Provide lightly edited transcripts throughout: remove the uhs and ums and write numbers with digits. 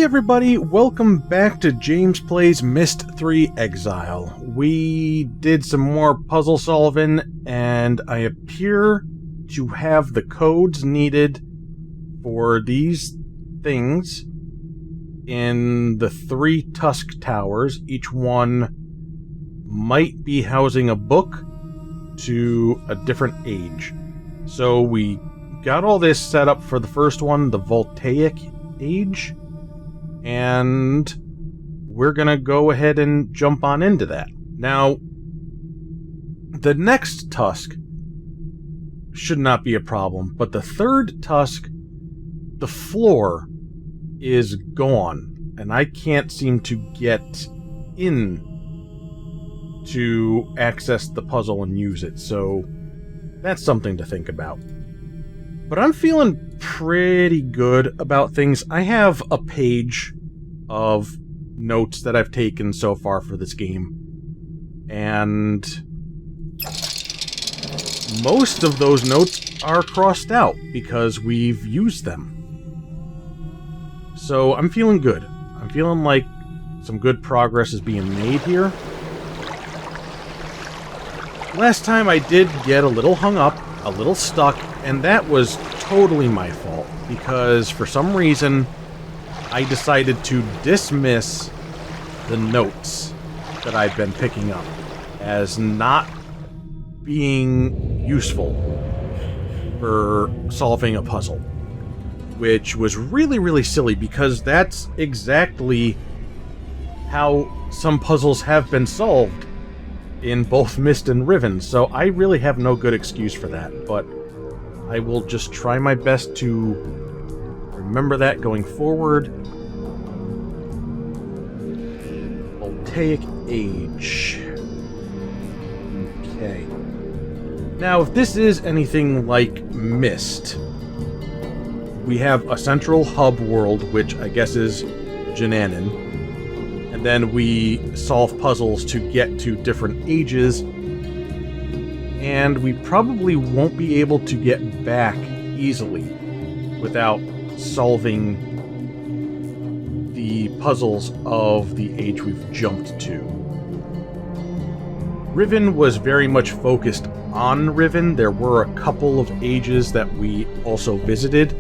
Hey everybody, welcome back to James Plays Myst 3 Exile. We did some more puzzle solving, and I appear to have the codes needed for these things in the 3 Tusk Towers. Each one might be housing a book to a different age. So we got all this set up for the first one, the Voltaic Age. And we're going to go ahead and jump on into that. Now, the next Tusk should not be a problem, but the third Tusk, the floor is gone, and I can't seem to get in to access the puzzle and use it, so that's something to think about. But I'm feeling pretty good about things. I have a page of notes that I've taken so far for this game, and most of those notes are crossed out because we've used them. So I'm feeling good. I'm feeling like some good progress is being made here. Last time I did get a little hung up, a little stuck, and that was totally my fault, because for some reason I decided to dismiss the notes that I've been picking up as not being useful for solving a puzzle, which was really, really silly, because that's exactly how some puzzles have been solved in both Myst and Riven, so I really have no good excuse for that, but I will just try my best to remember that going forward. Voltaic Age. Okay. Now, if this is anything like Myst, we have a central hub world, which I guess is Jananin, and then we solve puzzles to get to different ages, and we probably won't be able to get back easily without solving the puzzles of the age we've jumped to. Riven was very much focused on Riven. There were a couple of ages that we also visited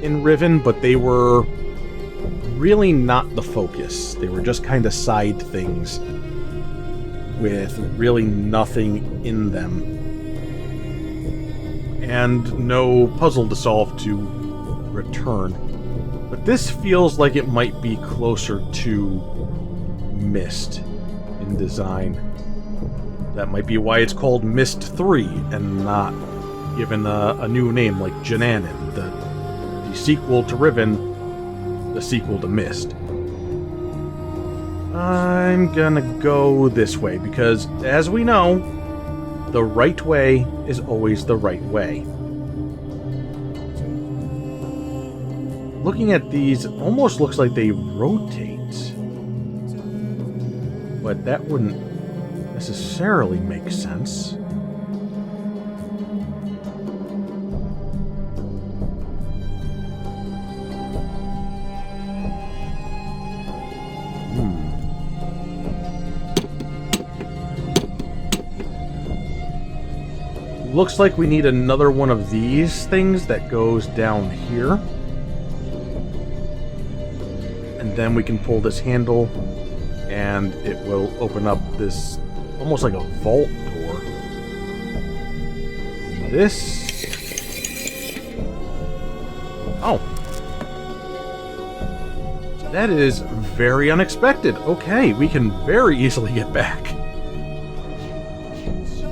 in Riven, but they were really not the focus. They were just kind of side things with really nothing in them, and no puzzle to solve to return. But this feels like it might be closer to Myst in design. That might be why it's called Myst 3 and not given a new name like Jananin, the sequel to Riven, the sequel to Myst. I'm gonna go this way, because, as we know, the right way is always the right way. Looking at these, it almost looks like they rotate, but that wouldn't necessarily make sense. Looks like we need another one of these things that goes down here. And then we can pull this handle, and it will open up this, almost like a vault door. This... Oh. That is very unexpected. Okay, we can very easily get back.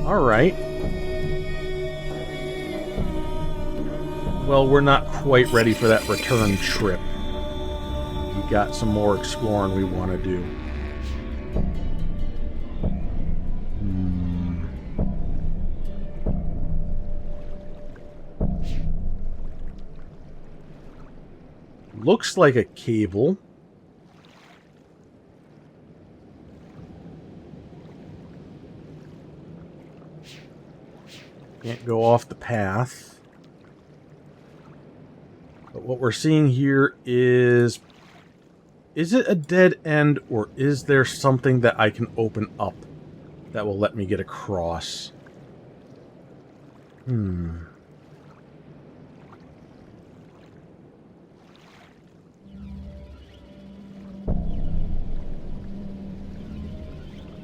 Alright. Well, we're not quite ready for that return trip. We got some more exploring we want to do. Looks like a cable. Can't go off the path. But what we're seeing here is is it a dead end, or is there something that I can open up that will let me get across?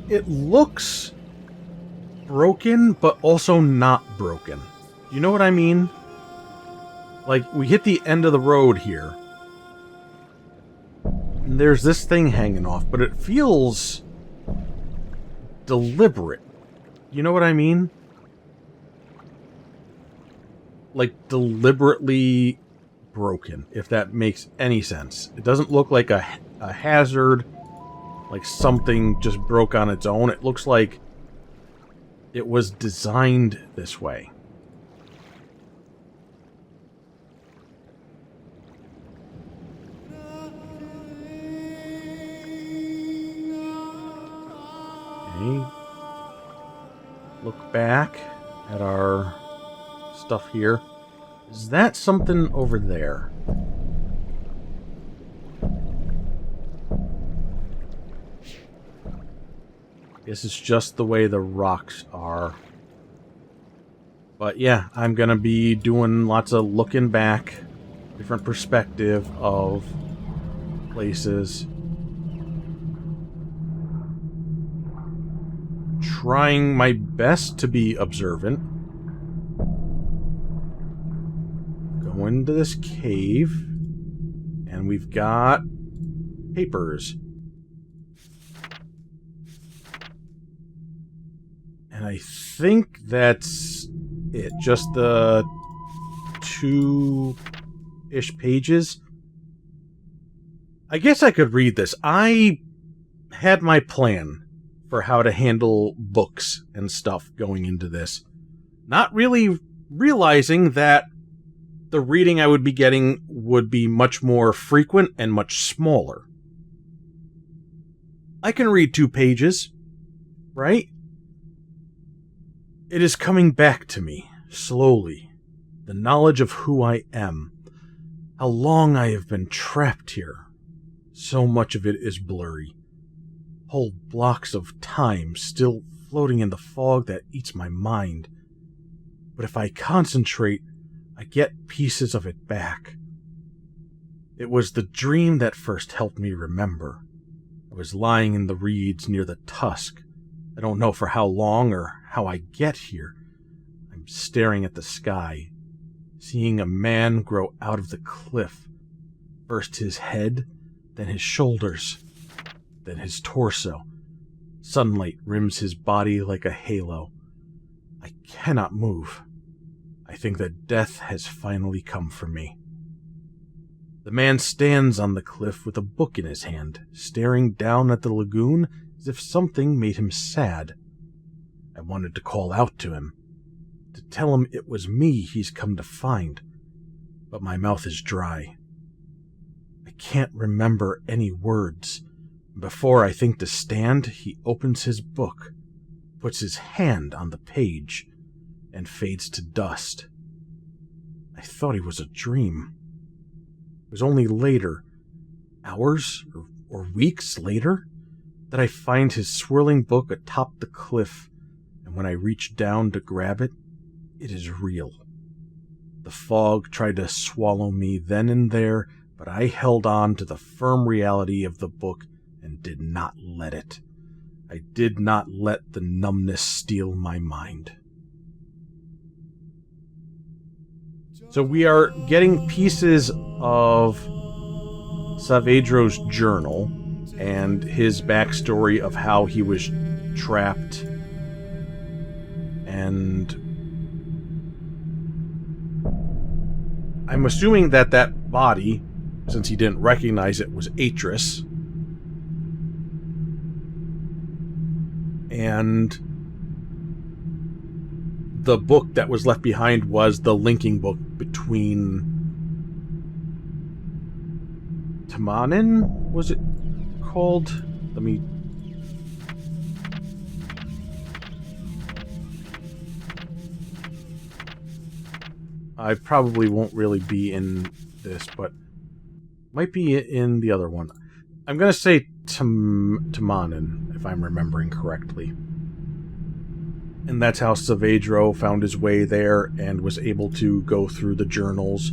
It looks broken, but also not broken. You know what I mean? Like, we hit the end of the road here. And there's this thing hanging off, but it feels deliberate. You know what I mean? Like, deliberately broken, if that makes any sense. It doesn't look like a hazard, like something just broke on its own. It looks like it was designed this way. Okay. Look back at our stuff here. Is that something over there? This is just the way the rocks are. But yeah, I'm gonna be doing lots of looking back, different perspective of places. Trying my best to be observant. Go into this cave, and we've got papers. And I think that's it. Just the 2-ish pages. I guess I could read this. I had my plan for how to handle books and stuff going into this. Not really realizing that the reading I would be getting would be much more frequent and much smaller. I can read 2 pages, right? It is coming back to me, slowly. The knowledge of who I am. How long I have been trapped here. So much of it is blurry. Whole blocks of time still floating in the fog that eats my mind. But if I concentrate, I get pieces of it back. It was the dream that first helped me remember. I was lying in the reeds near the tusk. I don't know for how long or how I get here. I'm staring at the sky, seeing a man grow out of the cliff. First his head, then his shoulders, then his torso. Sunlight rims his body like a halo. I cannot move. I think that death has finally come for me. The man stands on the cliff with a book in his hand, staring down at the lagoon as if something made him sad. I wanted to call out to him, to tell him it was me he's come to find, but my mouth is dry. I can't remember any words. Before I think to stand, he opens his book, puts his hand on the page, and fades to dust. I thought he was a dream. It was only later, hours or weeks later, that I find his swirling book atop the cliff, and when I reach down to grab it, it is real. The fog tried to swallow me then and there, but I held on to the firm reality of the book and did not let it. I did not let the numbness steal my mind. So we are getting pieces of Saavedra's journal and his backstory of how he was trapped, and I'm assuming that that body, since he didn't recognize it, was Atris. And the book that was left behind was the linking book between Tamanin, was it called? Let me... I probably won't really be in this, but might be in the other one. I'm going to say Tamanin, if I'm remembering correctly. And that's how Saavedro found his way there and was able to go through the journals.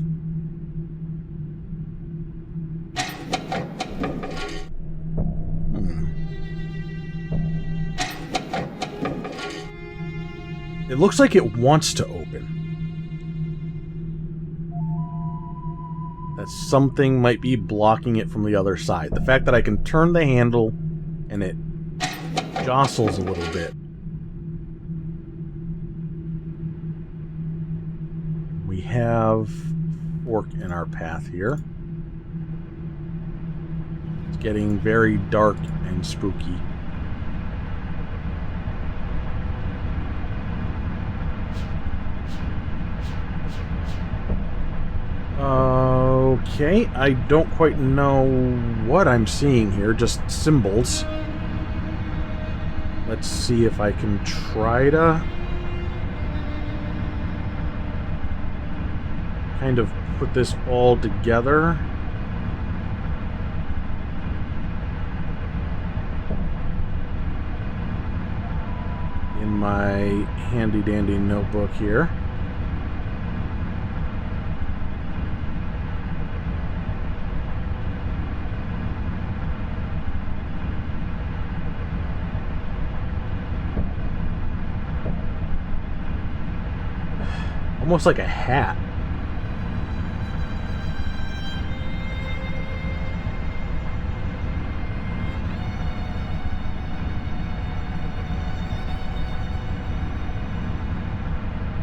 It looks like it wants to open. That something might be blocking it from the other side. The fact that I can turn the handle and it jostles a little bit. We have a fork in our path here. It's getting very dark and spooky. Okay, I don't quite know what I'm seeing here, just symbols. Let's see if I can try to kind of put this all together. In my handy-dandy notebook here. Almost like a hat.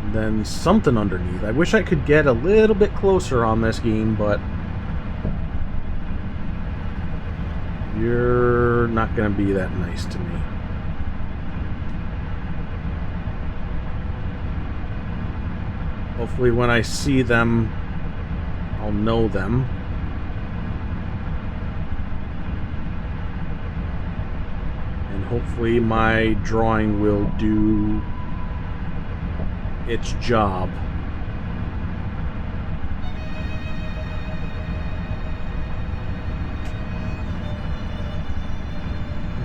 And then something underneath. I wish I could get a little bit closer on this game, but you're not going to be that nice to me. Hopefully when I see them, I'll know them. And hopefully my drawing will do its job.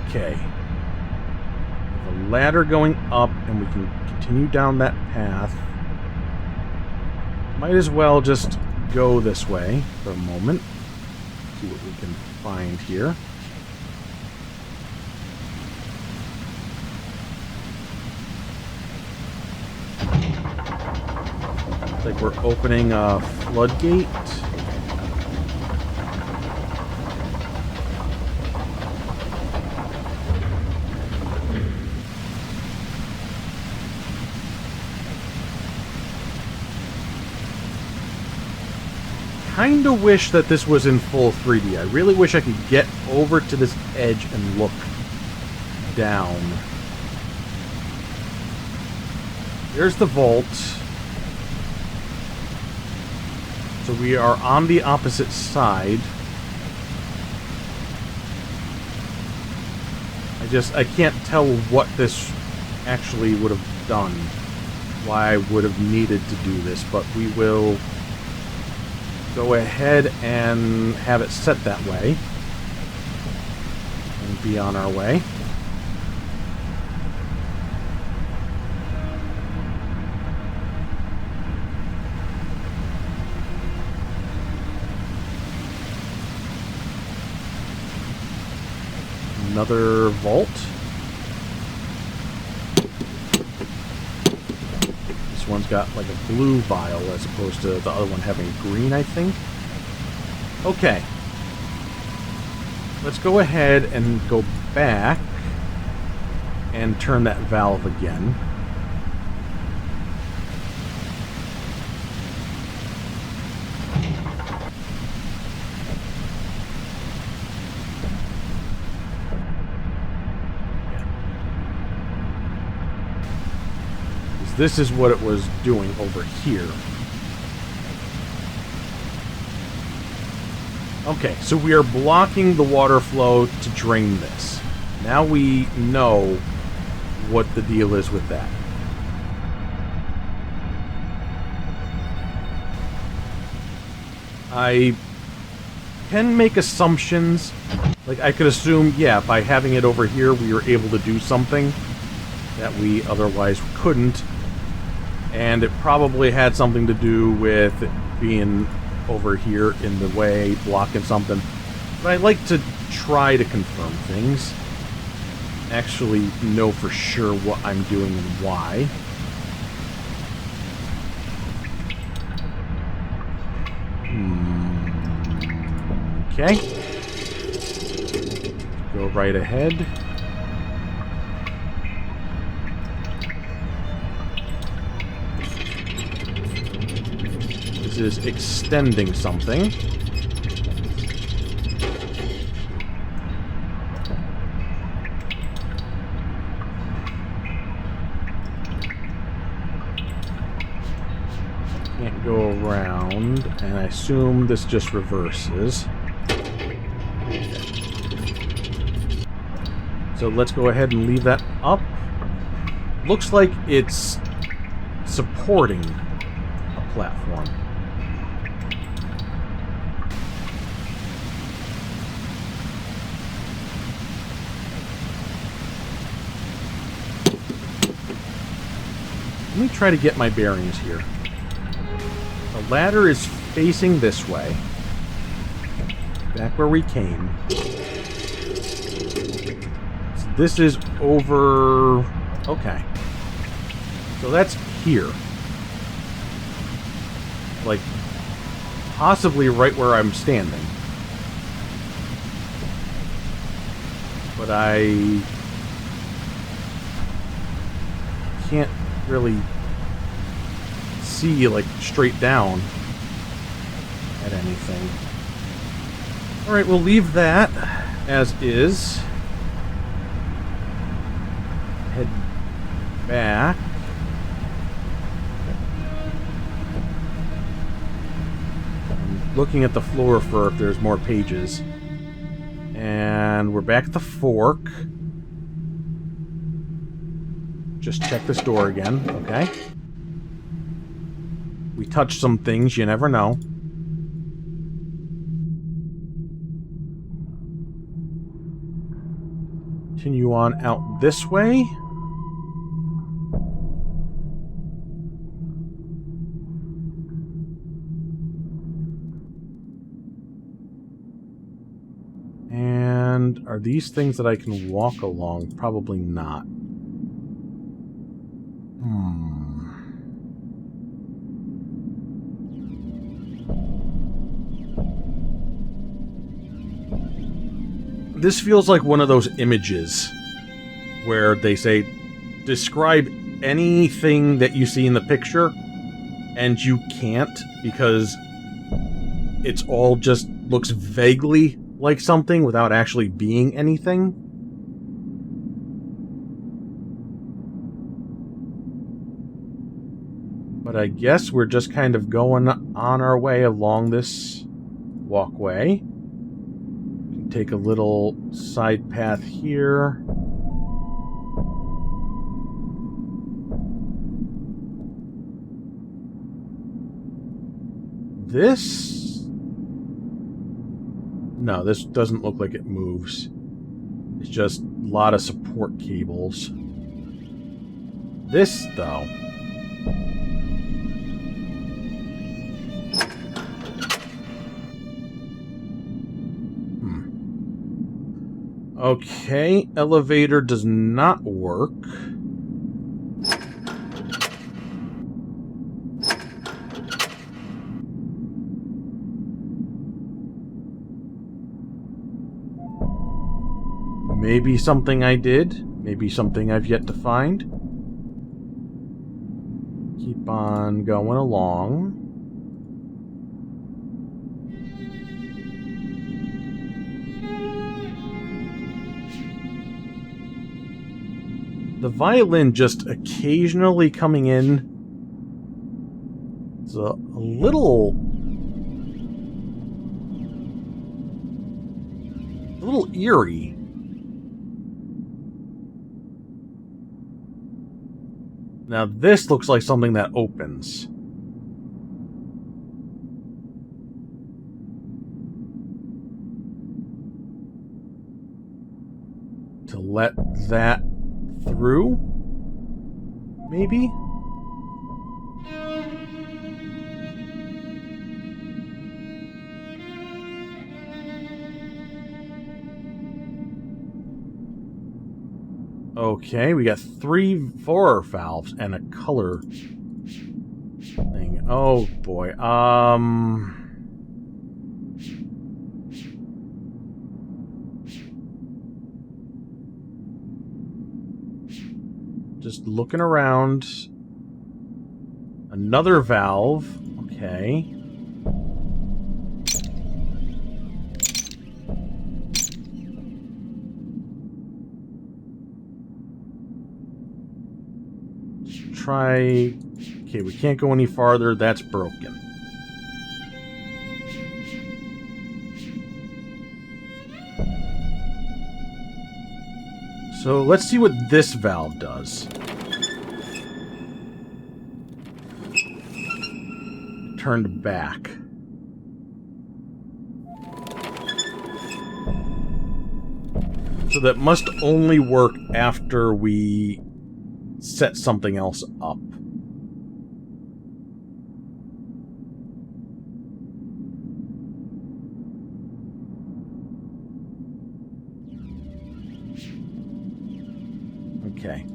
Okay. With a ladder going up, and we can continue down that path. Might as well just go this way for a moment. See what we can find here. Looks like we're opening a floodgate. Kinda wish that this was in full 3D. I really wish I could get over to this edge and look down. There's the vault. So we are on the opposite side. I can't tell what this actually would have done. Why I would have needed to do this, but we will go ahead and have it set that way and be on our way. Another vault. This one's got like a blue vial as opposed to the other one having green, I think. Okay. Let's go ahead and go back and turn that valve again. This is what it was doing over here. Okay, so we are blocking the water flow to drain this. Now we know what the deal is with that. can make assumptions. Like, I could assume, yeah, by having it over here, we were able to do something that we otherwise couldn't. And it probably had something to do with it being over here in the way, blocking something. But I like to try to confirm things. Actually know for sure what I'm doing and why. Okay. Go right ahead. This is extending something. Can't go around, and I assume this just reverses. So let's go ahead and leave that up. Looks like it's supporting a platform. Let me try to get my bearings here. The ladder is facing this way. Back where we came. So this is over... Okay. So that's here. Like, possibly right where I'm standing. But I... can't really see, like, straight down at anything. Alright, we'll leave that as is. Head back. I'm looking at the floor for if there's more pages. And we're back at the fork. Just check this door again, okay? We touched some things, you never know. Continue on out this way. And are these things that I can walk along? Probably not. This feels like one of those images where they say, describe anything that you see in the picture, and you can't because it's all just looks vaguely like something without actually being anything. But I guess we're just kind of going on our way along this walkway. Take a little side path here. This... No, this doesn't look like it moves. It's just a lot of support cables. This, though... Okay, elevator does not work. Maybe something I did. Maybe something I've yet to find. Keep on going along. The violin just occasionally coming in. It's a little eerie. Now this looks like something that opens. to let that through? Maybe? Okay, we got 4 valves and a color thing. Oh boy. Just looking around. Another valve. Okay. Try... Okay, we can't go any farther. That's broken. So let's see what this valve does. Turned back. So that must only work after we set something else up. Okay.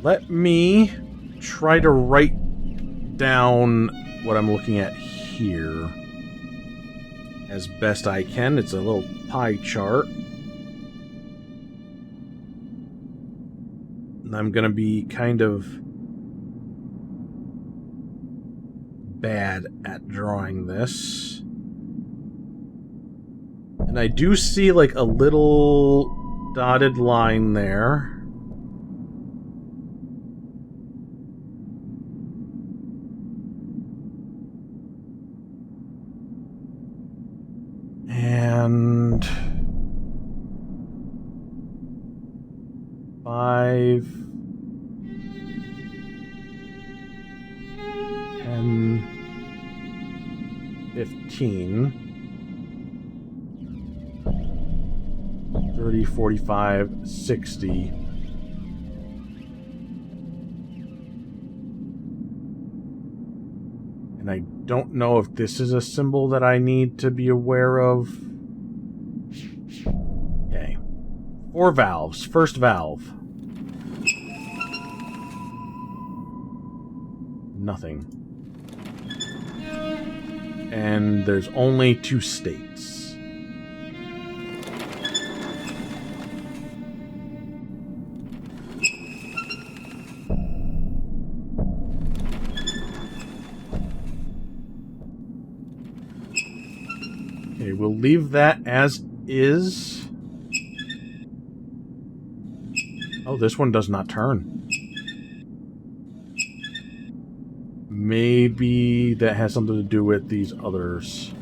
Let me try to write down what I'm looking at here as best I can. It's a little pie chart. And I'm going to be kind of bad at drawing this. And I do see like a little dotted line there. And 5, 10, 15, 30, 45, 60. And I don't know if this is a symbol that I need to be aware of. Okay. 4 valves. First valve. Nothing. And there's only 2 states. Okay, we'll leave that as is. Oh, this one does not turn. Maybe that has something to do with these others.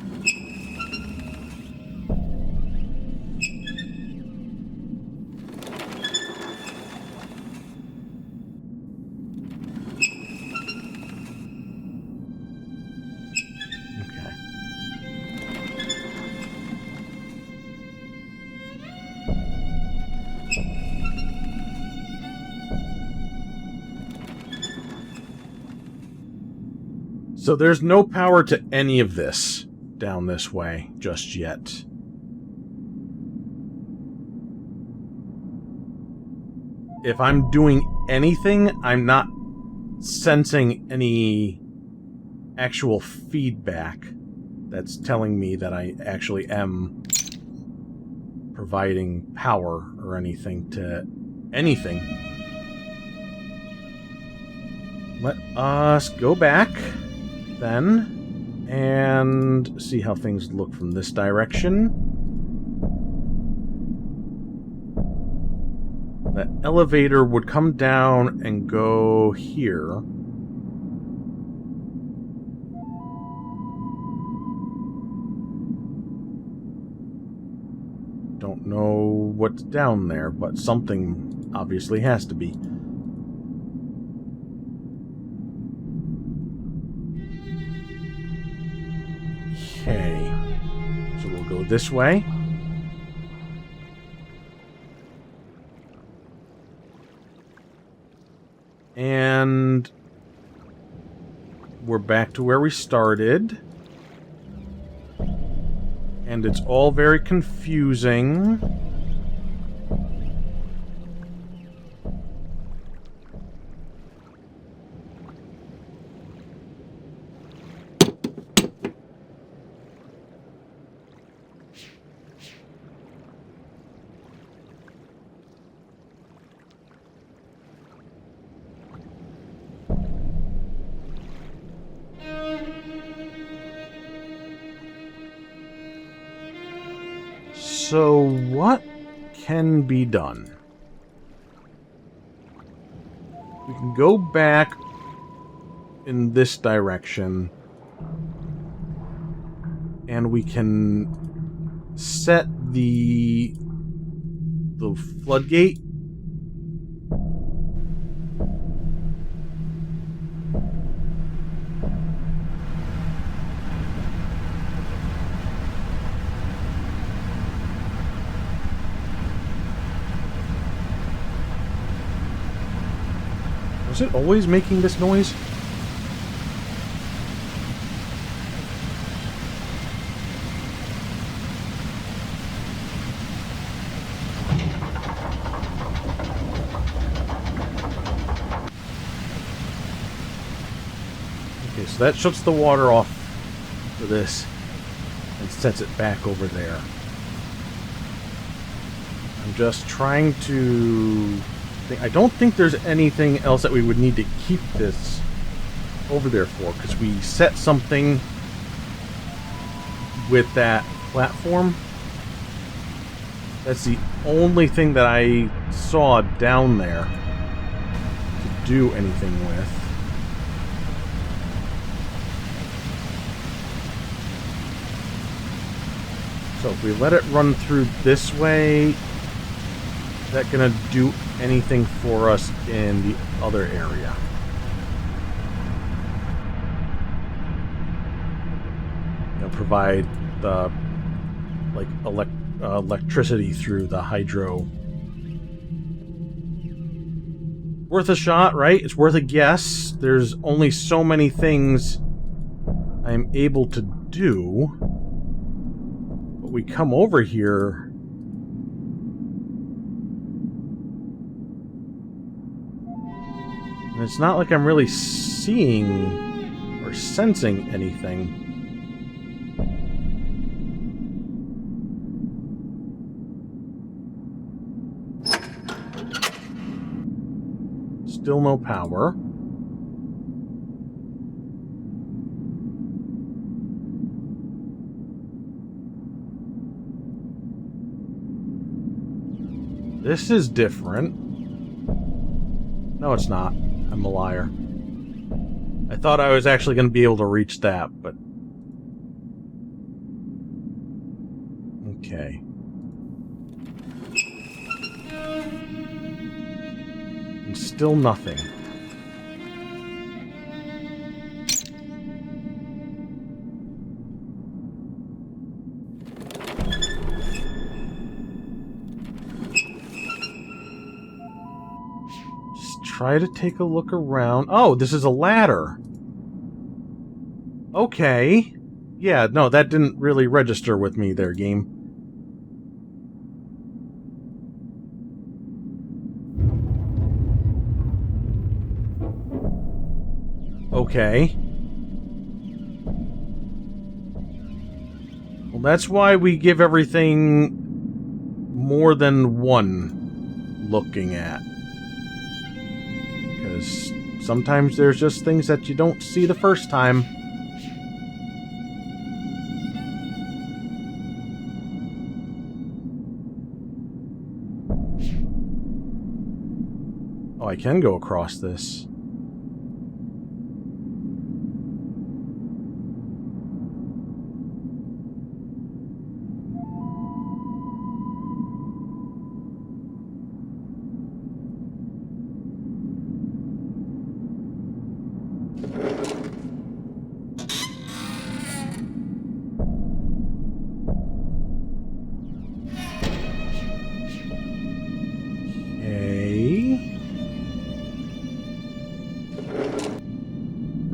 So there's no power to any of this down this way just yet. If I'm doing anything, I'm not sensing any actual feedback that's telling me that I actually am providing power or anything to anything. Let us go back then and see how things look from this direction. The elevator would come down and go here. Don't know what's down there, but something obviously has to be. Okay, so we'll go this way. we're back to where we started. And it's all very confusing. So, what can be done? We can go back in this direction, and we can set the floodgate. Was it always making this noise? Okay, so that shuts the water off for this and sets it back over there. I'm just trying to... I don't think there's anything else that we would need to keep this over there for, because we set something with that platform. That's the only thing that I saw down there to do anything with. So if we let it run through this way, is that gonna do anything for us in the other area? You know, provide the like electricity through the hydro. Worth a shot, right? It's worth a guess. There's only so many things I'm able to do. But we come over here. And it's not like I'm really seeing or sensing anything. Still no power. This is different. No, it's not. I'm a liar. I thought I was actually going to be able to reach that, but... Okay. And still nothing. Try to take a look around. Oh, this is a ladder. Okay. Yeah, no, that didn't really register with me there, game. Okay. Well, that's why we give everything more than one looking at. Because sometimes there's just things that you don't see the first time. Oh, I can go across this.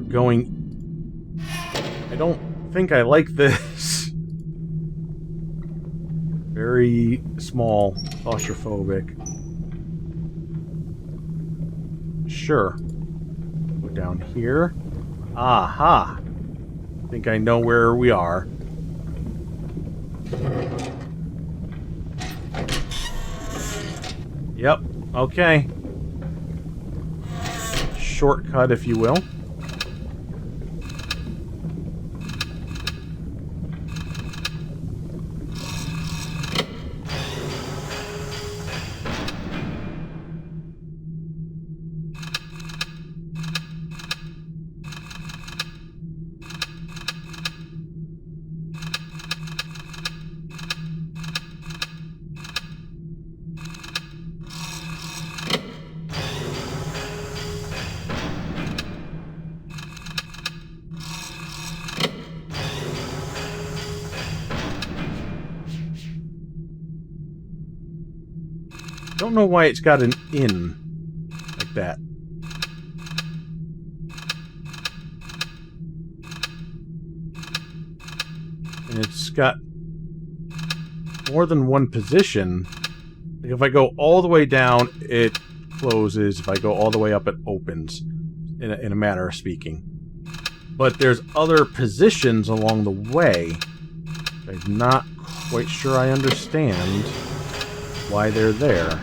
Going I don't think I like this. Very small, claustrophobic. Sure. Go down here. Aha! I think I know where we are. Yep, okay. Shortcut, if you will. Don't know why it's got an in like that. And it's got more than one position. Like if I go all the way down, it closes. If I go all the way up, it opens. In a manner of speaking. But there's other positions along the way. I'm not quite sure I understand why they're there.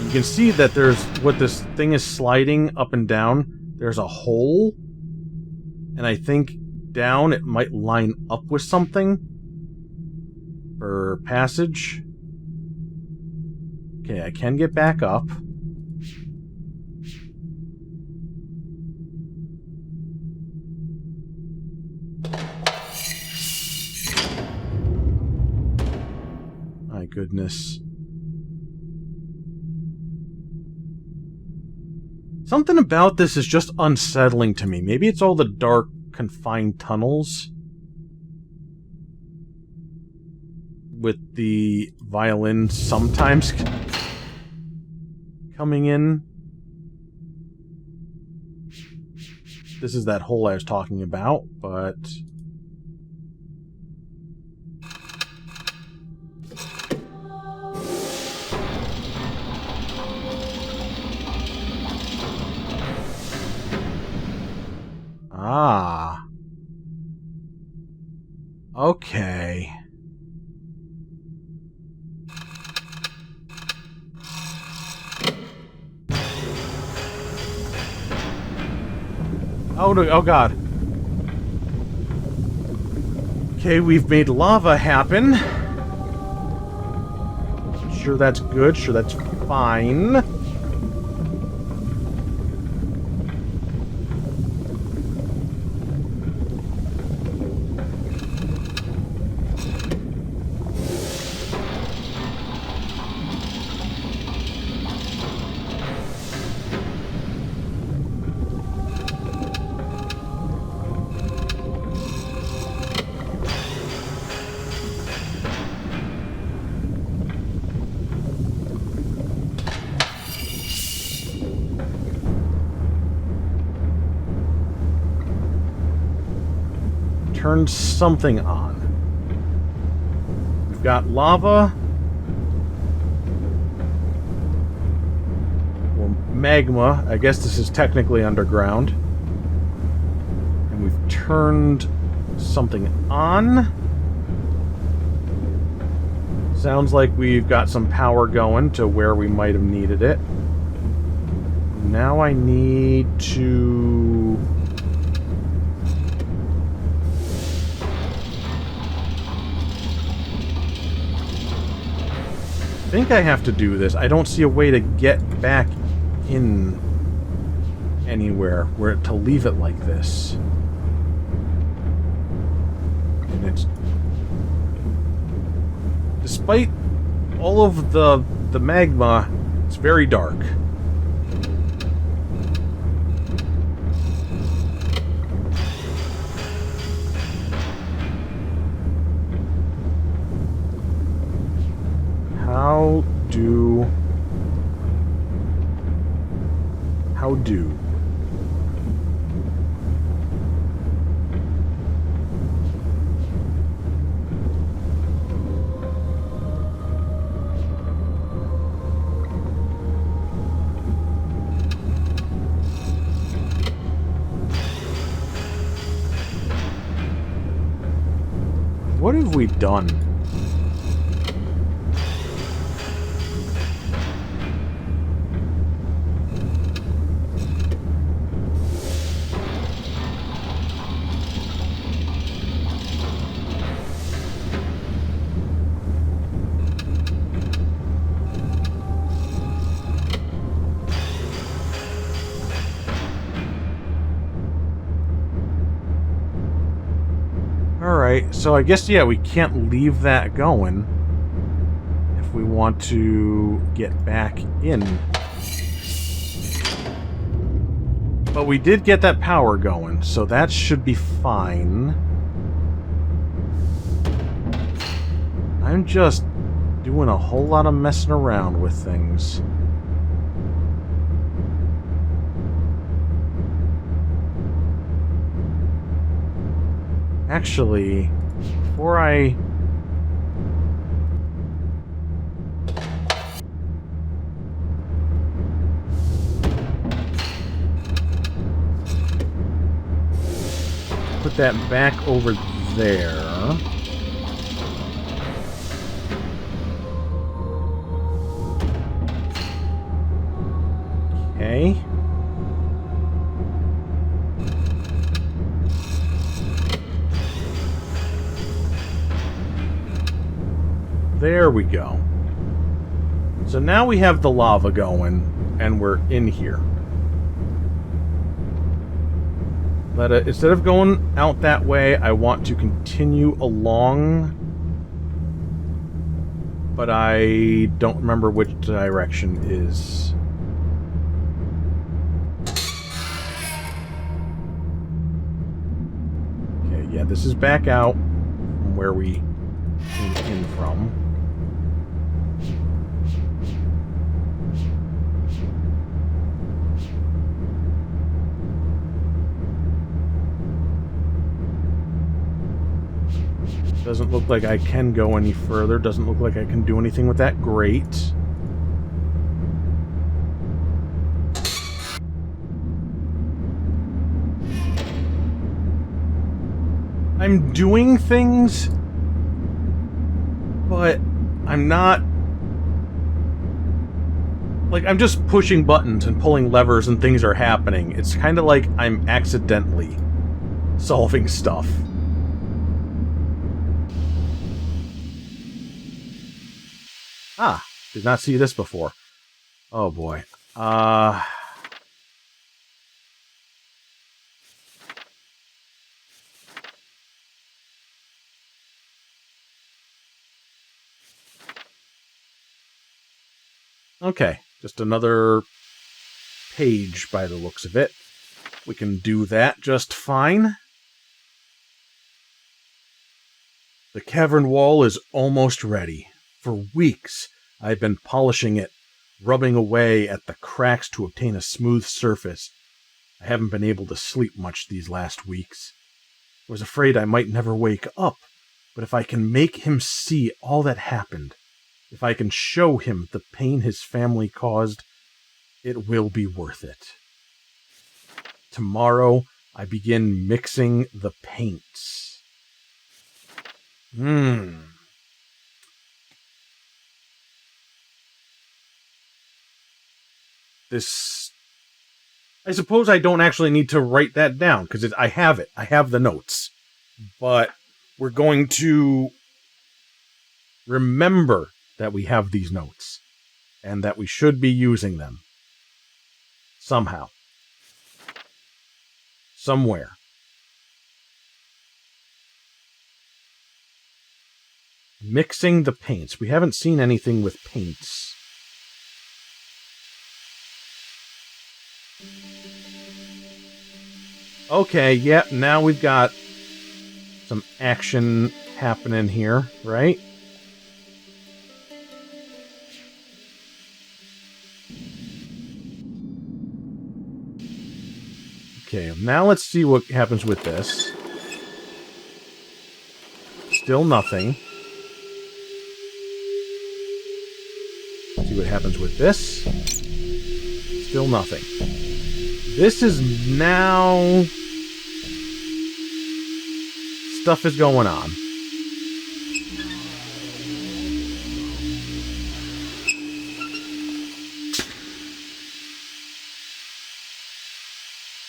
You can see that there's, what this thing is sliding up and down, there's a hole, and I think down it might line up with something for passage. Okay, I can get back up. My goodness. Something about this is just unsettling to me. Maybe it's all the dark, confined tunnels. With the violin sometimes coming in. This is that hole I was talking about, but... Ah. Okay. Oh, no, oh god. Okay, we've made lava happen. Sure that's good, sure that's fine. Turn something on. We've got lava. Or magma. I guess this is technically underground. And we've turned something on. Sounds like we've got some power going to where we might have needed it. Now I need to... I think I have to do this. I don't see a way to get back in anywhere where to leave it like this. And it's... Despite all of the magma, it's very dark. How do? what have we done? Alright, so I guess, yeah, we can't leave that going if we want to get back in. But we did get that power going, so that should be fine. I'm just doing a whole lot of messing around with things. Actually, before I... put that back over there. Okay. There we go. So now we have the lava going, and we're in here. But instead of going out that way, I want to continue along. But I don't remember which direction is. Okay, yeah, this is back out from where we came in from. Doesn't look like I can go any further. Doesn't look like I can do anything with that grate. I'm doing things, but I'm not... like, I'm just pushing buttons and pulling levers and things are happening. It's kind of like I'm accidentally solving stuff. Ah, did not see this before. Oh boy. Okay, just another page by the looks of it. We can do that just fine. The cavern wall is almost ready. For weeks, I've been polishing it, rubbing away at the cracks to obtain a smooth surface. I haven't been able to sleep much these last weeks. I was afraid I might never wake up, but if I can make him see all that happened, if I can show him the pain his family caused, it will be worth it. Tomorrow, I begin mixing the paints. This... I suppose I don't actually need to write that down, because I have it. I have the notes. But we're going to remember that we have these notes, and that we should be using them. Somehow. Somewhere. Mixing the paints. We haven't seen anything with paints. Okay, yeah, now we've got some action happening here, right? Okay, now let's see what happens with this. Still nothing. See what happens with this. Still nothing. This is now... stuff is going on.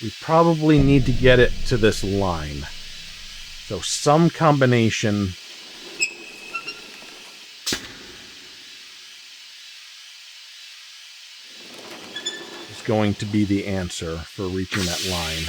We probably need to get it to this line. So some combination is going to be the answer for reaching that line.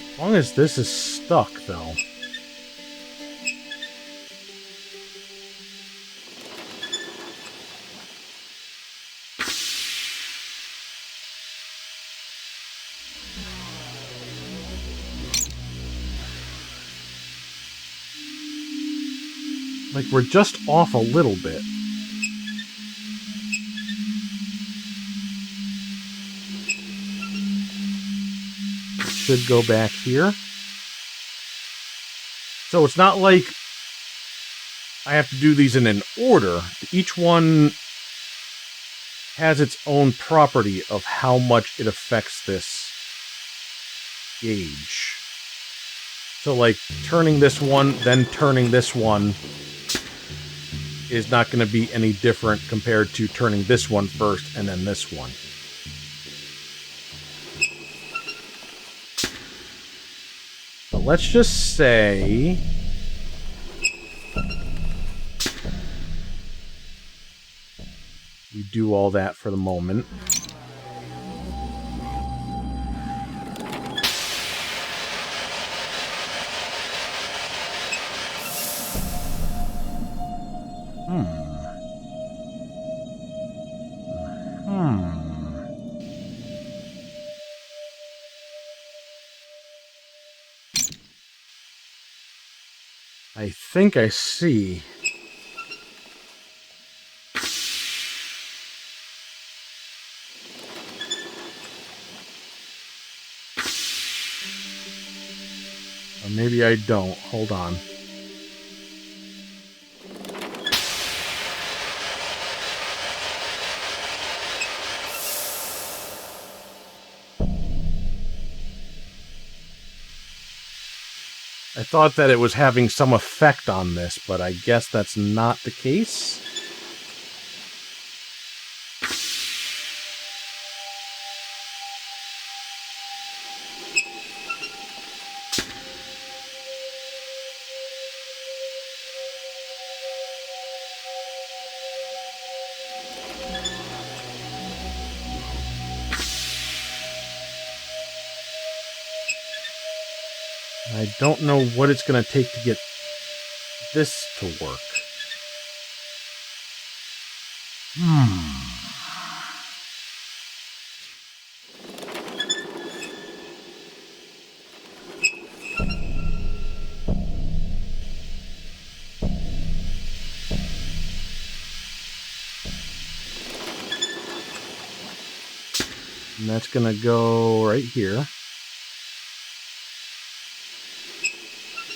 As long as this is stuck, though. Like, we're just off a little bit. It should go back here. So it's not like I have to do these in an order. Each one has its own property of how much it affects this gauge. So, like, turning this one, then turning this one is not going to be any different compared to turning this one first and then this one. But let's just say we do all that for the moment. I think I see. Or maybe I don't. Hold on. I thought that it was having some effect on this, but I guess that's not the case. I don't know what it's going to take to get this to work. And that's going to go right here.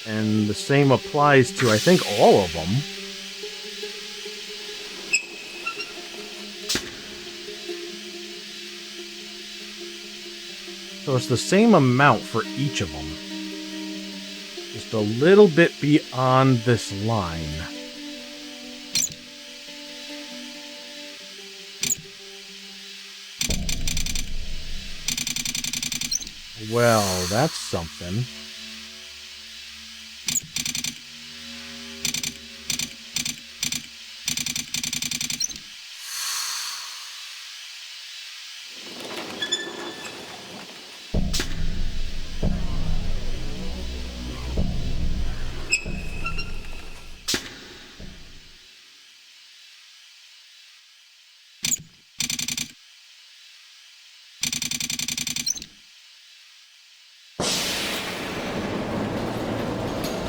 And the same applies to, I think, all of them. So it's the same amount for each of them. Just a little bit beyond this line. Well, that's something.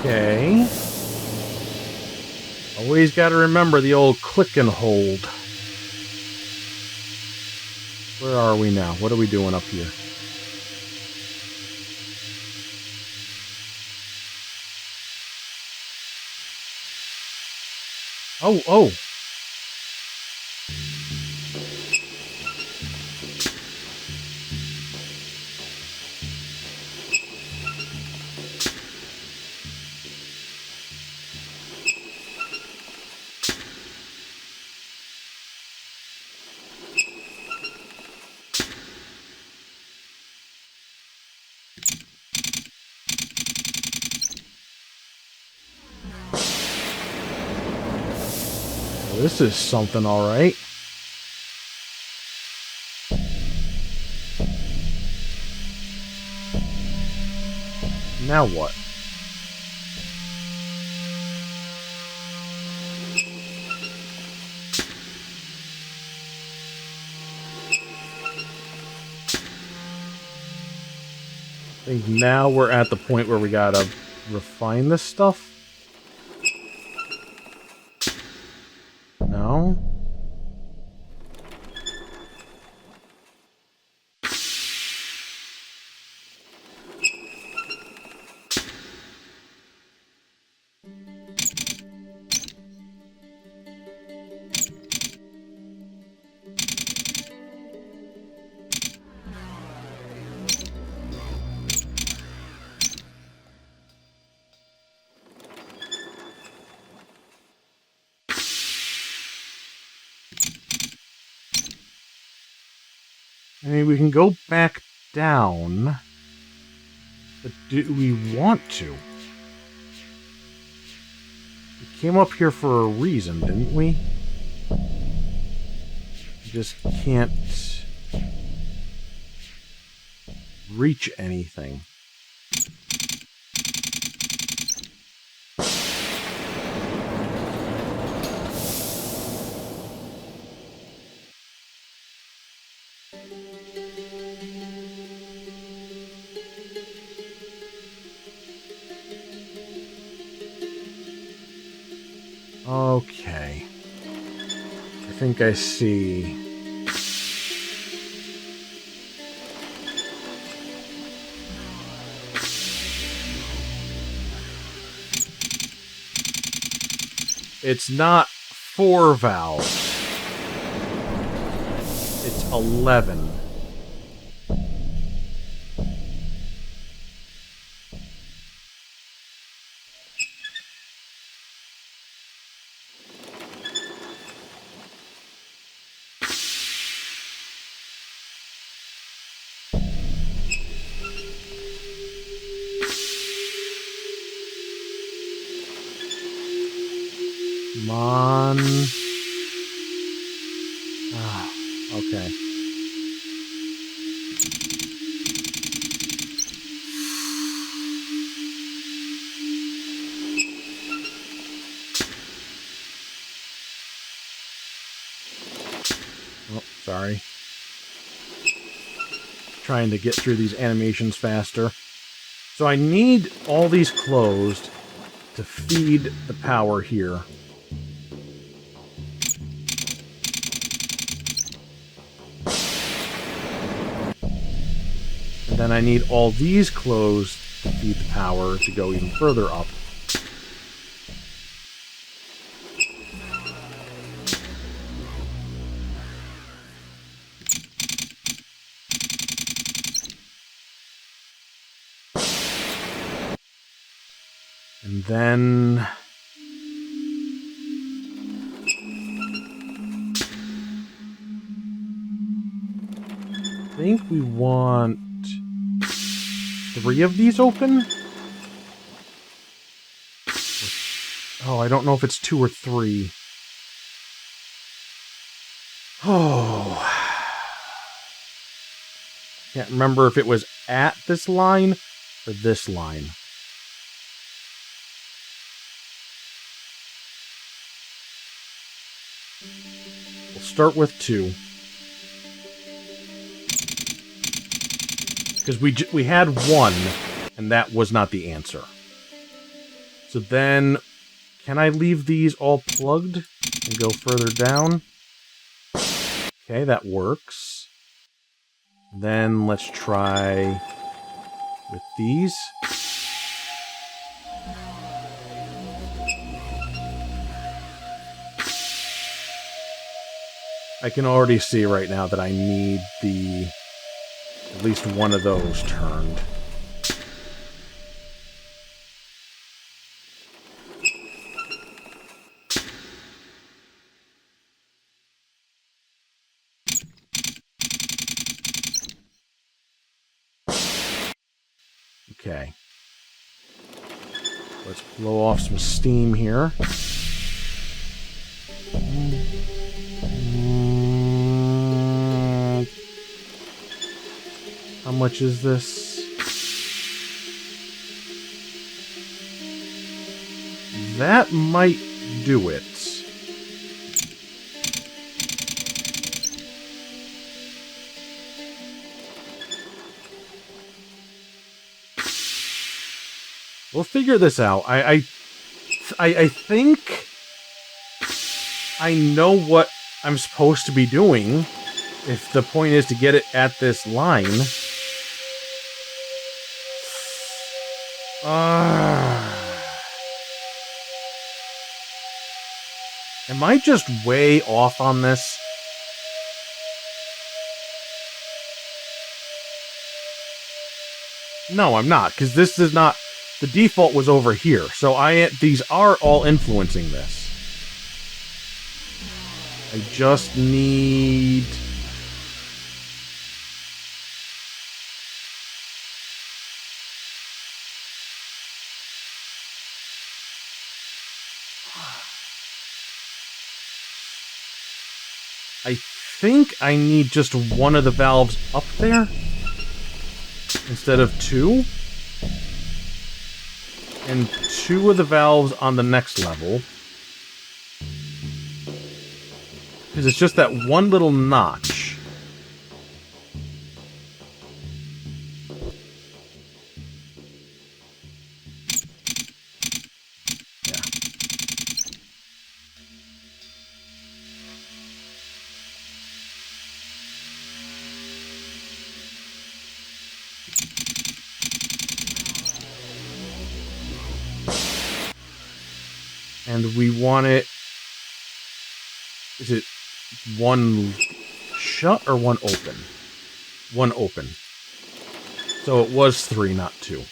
Okay. Always got to remember the old click and hold. Where are we now? What are we doing up here? Oh, oh. Well, this is something, alright. Now what? I think now we're at the point where we gotta refine this stuff. No? I mean, we can go back down, but do we want to? We came up here for a reason, didn't we? We just can't reach anything. Okay. I think I see. It's not 4 valves. It's 11. Come on. Ah, okay. Oh, sorry. Trying to get through these animations faster. So I need all these closed to feed the power here. And then I need all these closed to feed the power to go even further up. And then I think we want 3 of these open? Oh, I don't know if it's 2 or 3. Oh. Can't remember if it was at this line or this line. We'll start with 2. Because we had 1, and that was not the answer. So then, can I leave these all plugged and go further down? Okay, that works. Then let's try with these. I can already see right now that I need at least one of those turned. Okay. Let's blow off some steam here. How much is this? That might do it. We'll figure this out. I think I know what I'm supposed to be doing if the point is to get it at this line. Am I just way off on this? No, I'm not, because this is not... The default was over here, so these are all influencing this. I just need... I think I need just one of the valves up there instead of two. And two of the valves on the next level. Because it's just that one little notch. Yeah. And we want it... Is it one shut or one open? One open. So it was 3, not 2.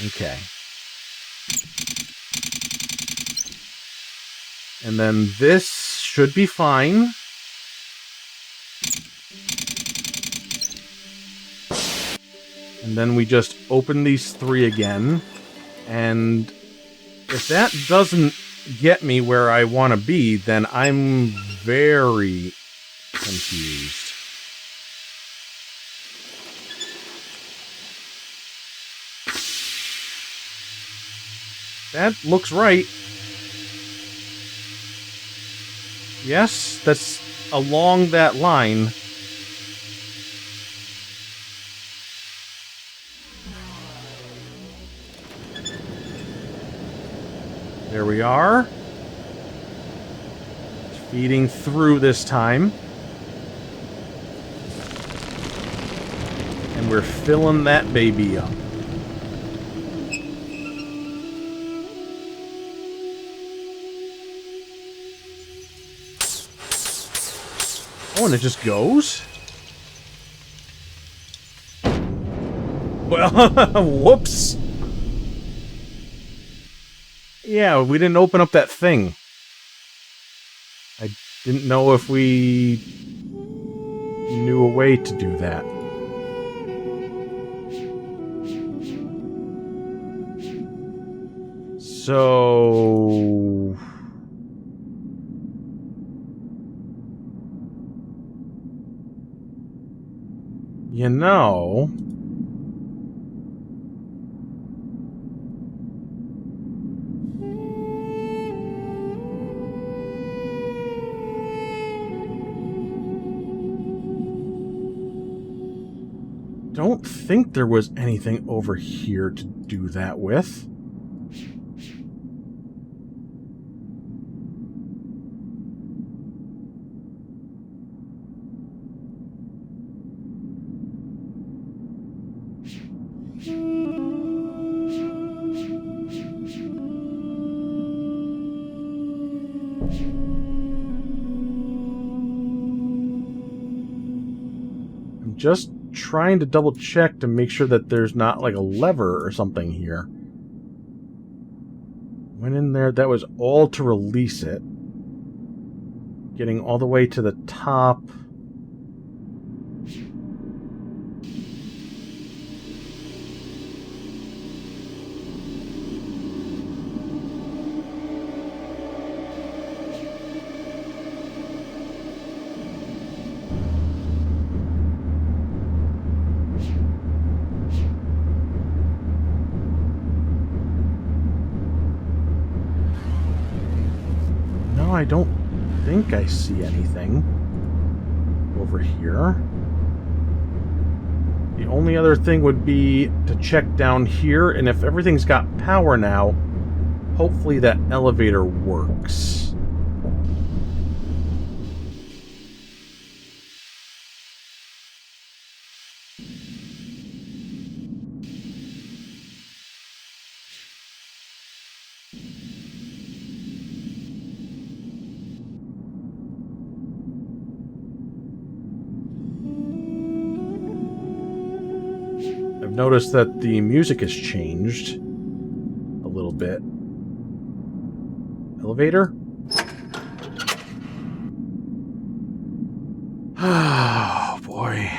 Okay. And then this should be fine. And then we just open these 3 again. And if that doesn't get me where I want to be, then I'm very confused. That looks right. Yes, that's along that line. There we are. Feeding through this time. And we're filling that baby up. Oh, and it just goes? Well, whoops. Yeah, we didn't open up that thing. I didn't know if we knew a way to do that. So... You know... Don't think there was anything over here to do that with. just trying to double check to make sure that there's not like a lever or something here. Went in there, that was all to release it. Getting all the way to the top. I don't think I see anything over here. The only other thing would be to check down here, and if everything's got power now, hopefully that elevator works. Notice that the music has changed a little bit. Elevator? Oh, boy.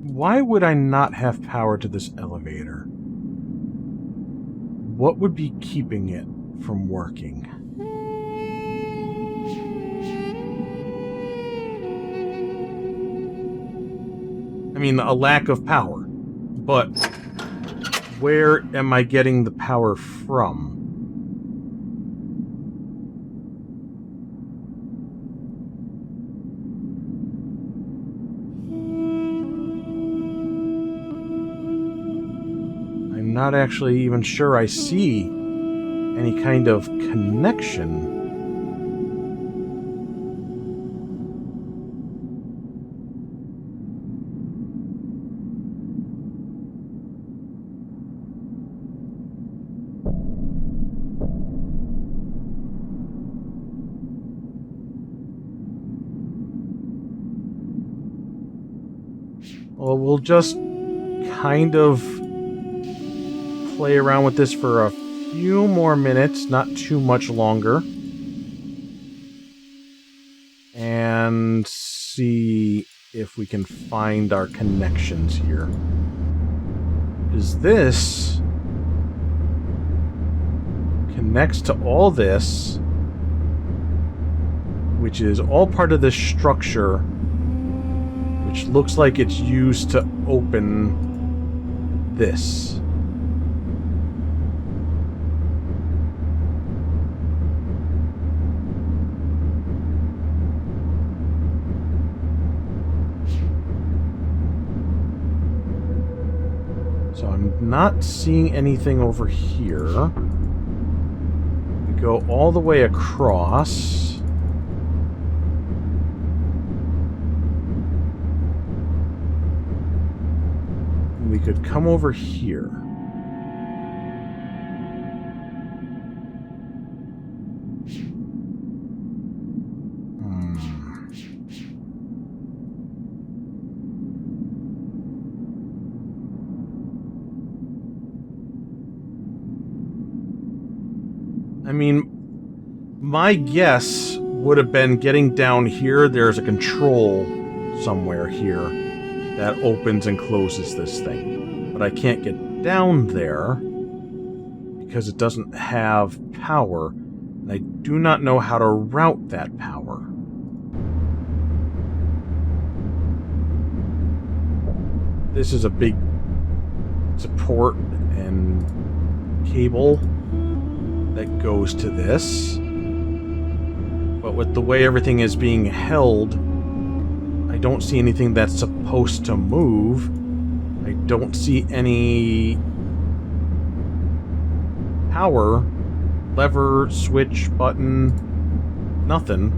Why would I not have power to this elevator? What would be keeping it from working? I mean, a lack of power. But where am I getting the power from? Not actually even sure I see any kind of connection. Well, we'll just kind of play around with this for a few more minutes, not too much longer, and see if we can find our connections here. Because this connects to all this, which is all part of this structure, which looks like it's used to open this. So I'm not seeing anything over here. We go all the way across. We could come over here. I mean, my guess would have been getting down here. There's a control somewhere here that opens and closes this thing. But I can't get down there because it doesn't have power. And I do not know how to route that power. This is a big support and cable that goes to this. But with the way everything is being held, I don't see anything that's supposed to move. I don't see any power lever, switch, button, nothing.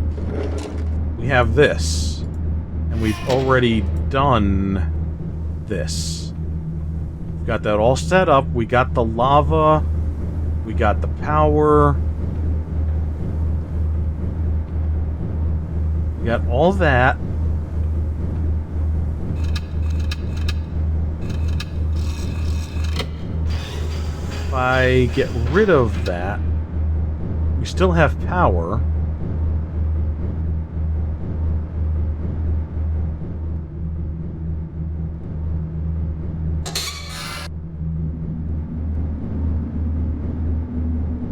We have this. And we've already done this. We've got that all set up. We got the lava. We got the power. We got all that. If I get rid of that, we still have power.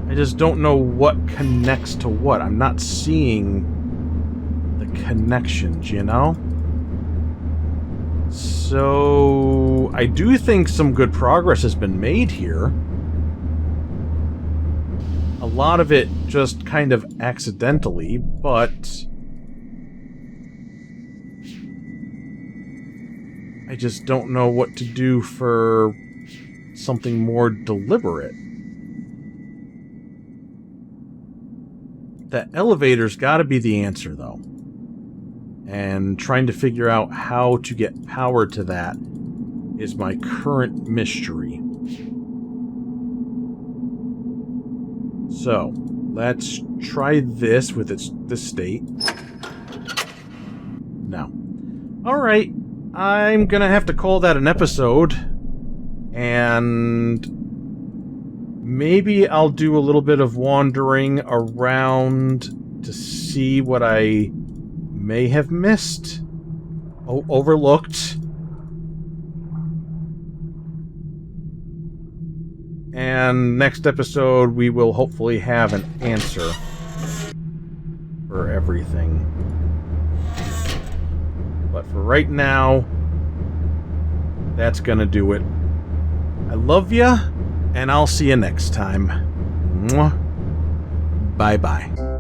I just don't know what connects to what. I'm not seeing the connections, you know? So, I do think some good progress has been made here. A lot of it just kind of accidentally, but I just don't know what to do for something more deliberate. That elevator's gotta be the answer, though. And trying to figure out how to get power to that is my current mystery. So, let's try this with this state. No. Alright, I'm gonna have to call that an episode. And maybe I'll do a little bit of wandering around to see what I may have missed, overlooked. And next episode, we will hopefully have an answer for everything. But for right now, that's gonna do it. I love ya. And I'll see you next time. Bye-bye.